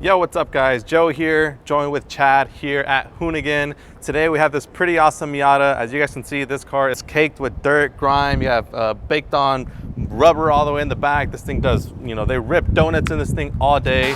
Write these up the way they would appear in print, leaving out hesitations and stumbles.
Yo, what's up guys? Joe here, joined with Chad here at Hoonigan. Today we have this pretty awesome Miata. As you guys can see, this car is caked with dirt, grime. You have baked on rubber all the way in the back. This thing does, they rip donuts in this thing all day.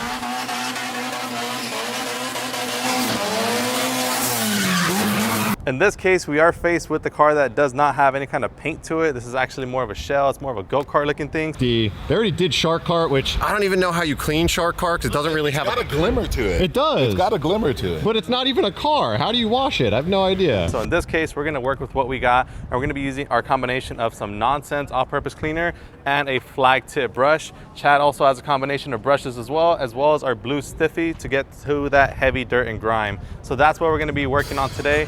In this case, we are faced with the car that does not have any kind of paint to it. This is actually more of a shell. It's more of a go-kart looking thing. They already did SHARTKART, which I don't even know how you clean SHARTKART because it doesn't really have a glimmer to it. It does. It's got a glimmer to it. But it's not even a car. How do you wash it? I have no idea. So in this case, we're gonna work with what we got, and we're gonna be using our combination of some nonsense all-purpose cleaner and a flag tip brush. Chad also has a combination of brushes as well as our blue stiffy to get to that heavy dirt and grime. So that's what we're gonna be working on today.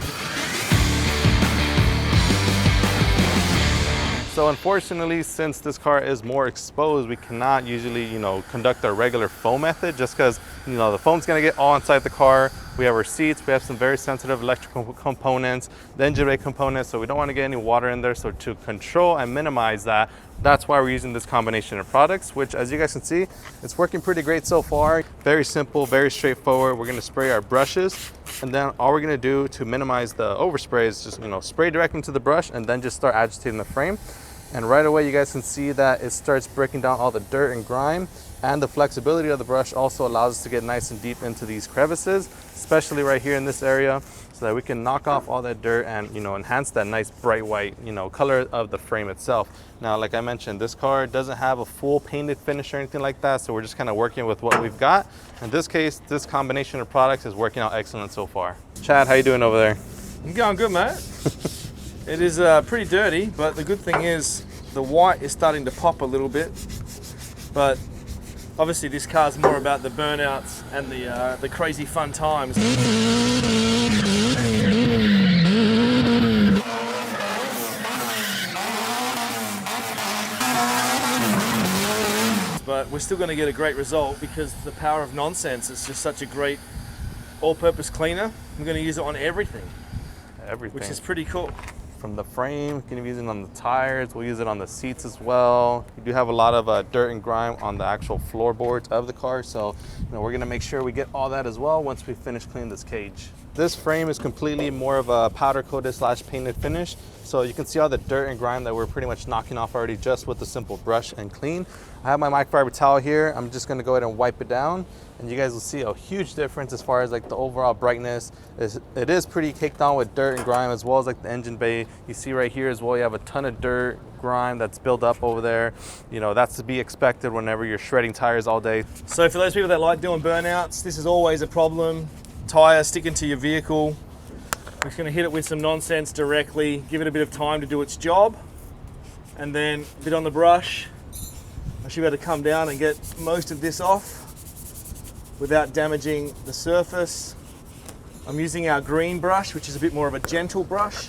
So unfortunately, since this car is more exposed, we cannot usually, conduct our regular foam method just because, the foam's gonna get all inside the car. We have our seats, we have some very sensitive electrical components, the engine bay components, so we don't wanna get any water in there. So to control and minimize that, that's why we're using this combination of products, which as you guys can see, it's working pretty great so far. Very simple, very straightforward. We're gonna spray our brushes, and then all we're gonna do to minimize the overspray is just, spray directly into the brush and then just start agitating the frame. And right away, you guys can see that it starts breaking down all the dirt and grime, and the flexibility of the brush also allows us to get nice and deep into these crevices, especially right here in this area, so that we can knock off all that dirt and, enhance that nice bright white, color of the frame itself. Now, like I mentioned, this car doesn't have a full painted finish or anything like that, so we're just kind of working with what we've got. In this case, this combination of products is working out excellent so far. Chad, how you doing over there? I'm going good, mate. It is pretty dirty, but the good thing is the white is starting to pop a little bit. But obviously this car's more about the burnouts and the crazy fun times. But we're still going to get a great result because the power of nonsense is just such a great all-purpose cleaner. I'm going to use it on everything. Which is pretty cool. From the frame, you can use it on the tires, we'll use it on the seats as well. You do have a lot of dirt and grime on the actual floorboards of the car, so we're gonna make sure we get all that as well once we finish cleaning this cage. This frame is completely more of a powder coated / painted finish, so you can see all the dirt and grime that we're pretty much knocking off already just with the simple brush and clean. I have my microfiber towel here. I'm just gonna go ahead and wipe it down, and you guys will see a huge difference as far as the overall brightness. It is pretty caked on with dirt and grime, as well as the engine bay. You see right here as well, you have a ton of dirt, grime that's built up over there. That's to be expected whenever you're shredding tires all day. So for those people that like doing burnouts, this is always a problem. Tire sticking to your vehicle. We're just gonna hit it with some nonsense directly, give it a bit of time to do its job, and then a bit on the brush. I should be able to come down and get most of this off without damaging the surface. I'm using our green brush, which is a bit more of a gentle brush.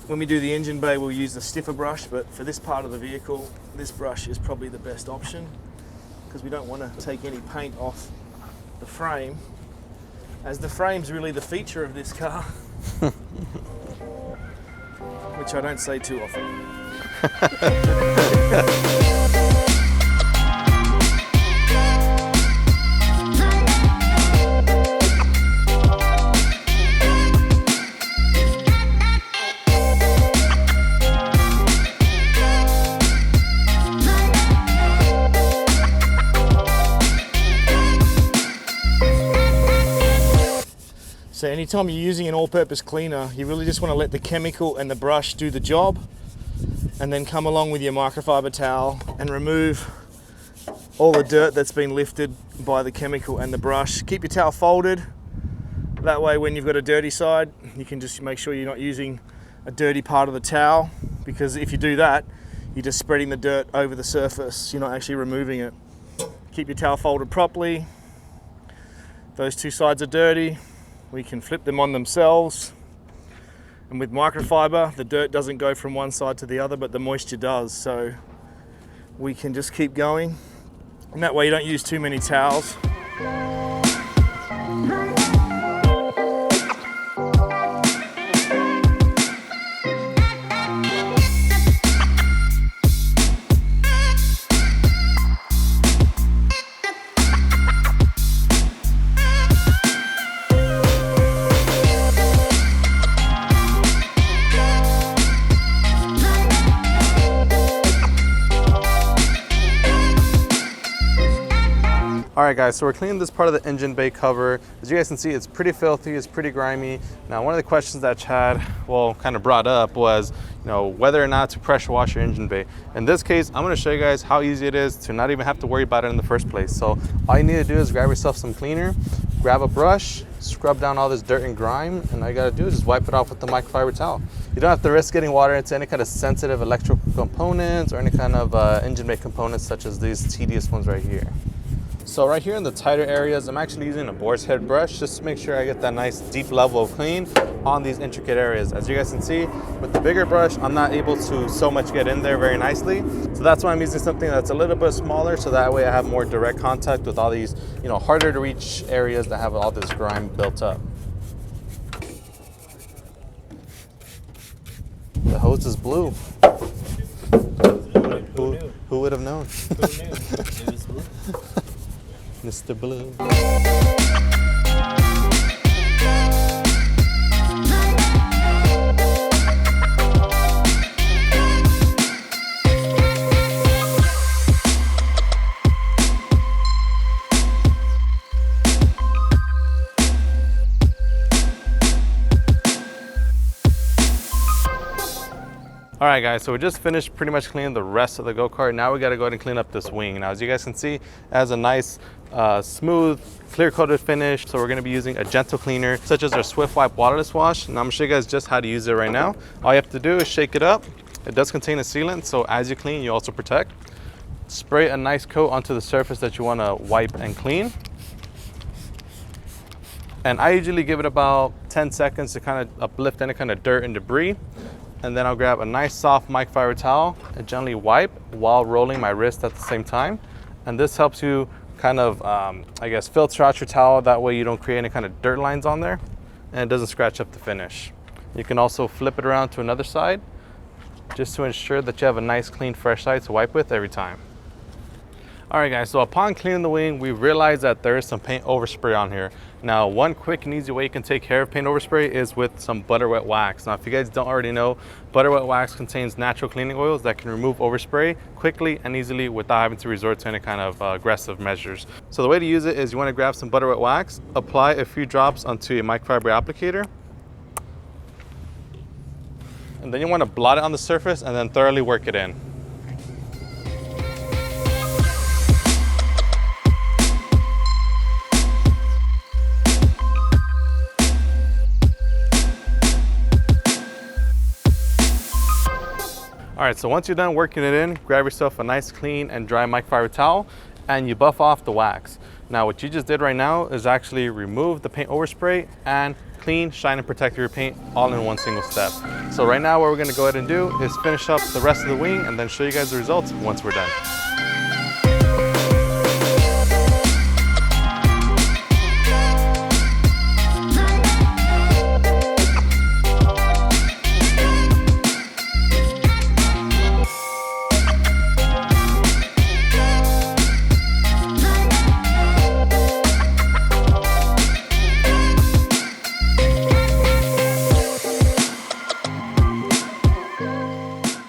When we do the engine bay, we'll use the stiffer brush, but for this part of the vehicle, this brush is probably the best option because we don't want to take any paint off the frame, as the frame's really the feature of this car, which I don't say too often. So anytime you're using an all-purpose cleaner, you really just want to let the chemical and the brush do the job, and then come along with your microfiber towel and remove all the dirt that's been lifted by the chemical and the brush. Keep your towel folded. That way when you've got a dirty side, you can just make sure you're not using a dirty part of the towel, because if you do that, you're just spreading the dirt over the surface. You're not actually removing it. Keep your towel folded properly. Those two sides are dirty. We can flip them on themselves. And with microfiber, the dirt doesn't go from one side to the other, but the moisture does. So we can just keep going. And that way you don't use too many towels. All right guys, so we're cleaning this part of the engine bay cover. As you guys can see, it's pretty filthy, it's pretty grimy. Now, one of the questions that Chad, kind of brought up was, whether or not to pressure wash your engine bay. In this case, I'm gonna show you guys how easy it is to not even have to worry about it in the first place. So all you need to do is grab yourself some cleaner, grab a brush, scrub down all this dirt and grime, and all you gotta do is just wipe it off with the microfiber towel. You don't have to risk getting water into any kind of sensitive electrical components or any kind of engine bay components such as these tedious ones right here. So right here in the tighter areas, I'm actually using a Boar's head brush just to make sure I get that nice deep level of clean on these intricate areas. As you guys can see, with the bigger brush, I'm not able to so much get in there very nicely. So that's why I'm using something that's a little bit smaller, so that way I have more direct contact with all these, harder to reach areas that have all this grime built up. The hose is blue. Who would have known? Who knew? It was blue. Mr. Blue. All right guys, so we just finished pretty much cleaning the rest of the go-kart. Now we gotta go ahead and clean up this wing. Now, as you guys can see, it has a nice, smooth, clear-coated finish. So we're gonna be using a gentle cleaner, such as our Swift Wipe waterless wash. And I'm gonna show you guys just how to use it right now. All you have to do is shake it up. It does contain a sealant, so as you clean, you also protect. Spray a nice coat onto the surface that you wanna wipe and clean. And I usually give it about 10 seconds to kind of uplift any kind of dirt and debris. And then I'll grab a nice soft microfiber towel and gently wipe while rolling my wrist at the same time. And this helps you kind of, filter out your towel. That way you don't create any kind of dirt lines on there and it doesn't scratch up the finish. You can also flip it around to another side just to ensure that you have a nice, clean, fresh side to wipe with every time. All right guys, so upon cleaning the wing, we realized that there is some paint overspray on here. Now, one quick and easy way you can take care of paint overspray is with some butter wet wax. Now, if you guys don't already know, butter wet wax contains natural cleaning oils that can remove overspray quickly and easily without having to resort to any kind of aggressive measures. So the way to use it is you want to grab some butter wet wax, apply a few drops onto a microfiber applicator, and then you want to blot it on the surface and then thoroughly work it in. All right, so once you're done working it in, grab yourself a nice clean and dry microfiber towel and you buff off the wax. Now, what you just did right now is actually remove the paint overspray and clean, shine, and protect your paint all in one single step. So right now what we're gonna go ahead and do is finish up the rest of the wing and then show you guys the results once we're done.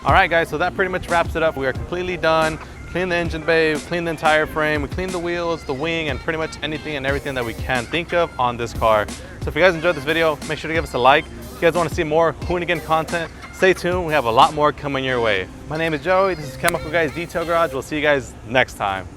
All right guys, so that pretty much wraps it up. We are completely done. Cleaned the engine bay, cleaned the entire frame, we cleaned the wheels, the wing, and pretty much anything and everything that we can think of on this car. So if you guys enjoyed this video, make sure to give us a like. If you guys want to see more Hoonigan content, stay tuned. We have a lot more coming your way. My name is Joey, this is Chemical Guys Detail Garage. We'll see you guys next time.